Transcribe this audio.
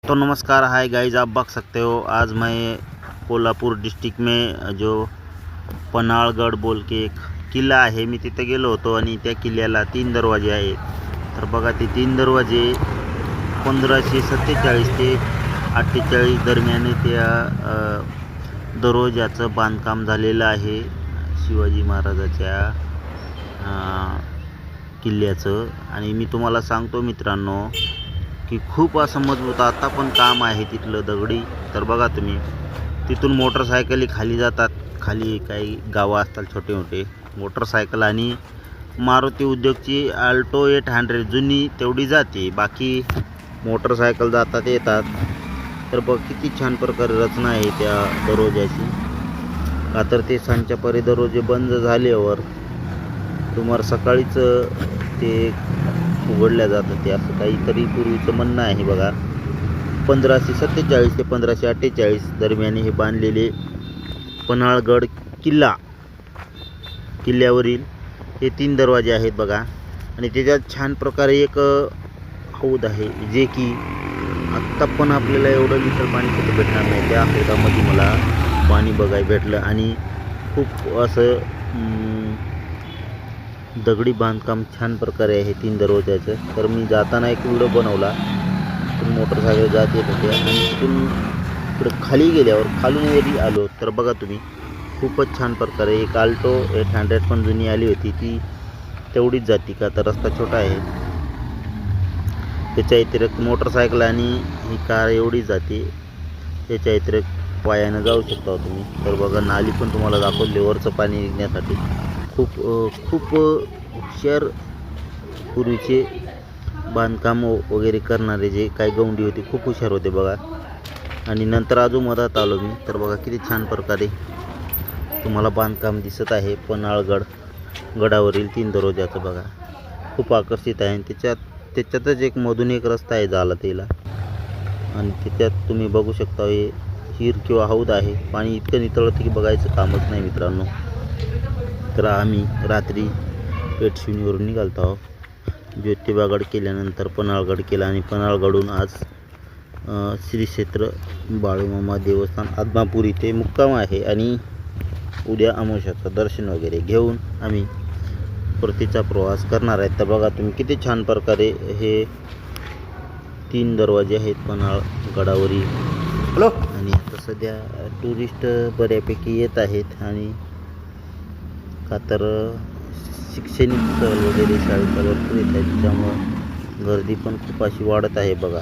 तो नमस्कार, hi guys, आप देख सकते हो आज मैं कोल्हापुर डिस्ट्रिक्ट में जो पन्हाळगड बोल के एक किल्ला आहे, मी तिथे गेलो होतो आणि त्या किल्ल्याला 3 दरवाजे आहेत. तर बघा, ते 3 दरवाजे 1547 ते 48 दरम्यान त्या दरवाजाचं बांधकाम झालेलं आहे. शिवाजी महाराजाच्या किल्ल्याचं. आणि मी तुम्हाला सांगतो मित्रांनो की खूप असं मजबूत आता पण काम आहे तिथलं दगडी. तर बघा तुम्ही, तिथून मोटरसायकली खाली जातात. खाली काही गावं असतात छोटे मोठे, मोटरसायकल आणि मारुती उद्योगची आल्टो 800 जुनी तेवढी जाते, बाकी मोटरसायकल जातात येतात. तर बघ किती छान प्रकारे रचना आहे त्या दरवाजाची. का तर ते सांच्यापारी दरवाजे बंद झाल्यावर तुम्हाला सकाळीच ते उघडल्या जातं, ते असं काहीतरी पूर्वीचं म्हणणं आहे. बघा, 1547 ते 1548 दरम्यान हे बांधलेले पन्हाळगड किल्ल्यावरील हे 3 दरवाजे आहेत बघा. आणि त्याच्यात छान प्रकारे एक हौद आहे, जे की आत्ता पण आपल्याला एवढं लिटर पाणी कुठं भेटणार नाही. त्या हौदामध्ये मला पाणी बघायला भेटलं. आणि खूप असं दगडी बांधकाम छान प्रकारे आहे 3 दरवाजाचं. तर मी जाताना एक व्हिडिओ बनवला, पण मोटरसायकल जात येत होते आणि तिथून इकडे खाली गेल्यावर खालून वरी आलो. तर बघा तुम्ही, खूपच छान प्रकारे एक आल्टो 800 पण जुनी आली होती, ती तेवढीच जाती. का तर रस्ता छोटा आहे, त्याच्या व्यतिरिक्त मोटरसायकल आणि ही कार एवढीच जाते. त्याच्या व्यतिरिक्त पायानं जाऊ शकता तुम्ही. तर बघा, नाली पण तुम्हाला दाखवली वरचं पाणी निघण्यासाठी. खूप हुशार पूर्वीचे बांधकाम वगैरे करणारे जे काही गवंडी होते, खूप हुशार होते बघा. आणि नंतर अजून मधात आलो मी. तर बघा किती छान प्रकारे तुम्हाला बांधकाम दिसत आहे पन्हाळगड गडावरील 3 दरवाजाचं. बघा, खूप आकर्षित आहे. त्याच्यातच एक मधून एक रस्ता आहे जाला त्याला. आणि त्याच्यात तुम्ही बघू शकता हे हिर किंवा हौद आहे. पाणी इतकं नितळतं की बघायचं कामच नाही मित्रांनो. तर आम्ही रात्री पेठशिवनीवरून निघालतो आहोत. ज्योतिबागड केल्यानंतर पन्हाळगड केला आणि पन्हाळगडून आज श्री क्षेत्र बाळूमामा देवस्थान आदमापूर इथे मुक्काम आहे. आणि उद्या अमावस्याचं दर्शन वगैरे घेऊन आम्ही परतीचा प्रवास करणार आहेत. तर बघा तुम्ही किती छान प्रकारे हे 3 दरवाजे आहेत पन्हाळगडावरील. आणि आता सध्या टुरिस्ट बऱ्यापैकी येत आहेत. आणि का तर शैक्षणिक सहल वगैरे शाळेचा भरपूर येत आहेत, त्यामुळं गर्दी पण खूप अशी वाढत आहे बघा.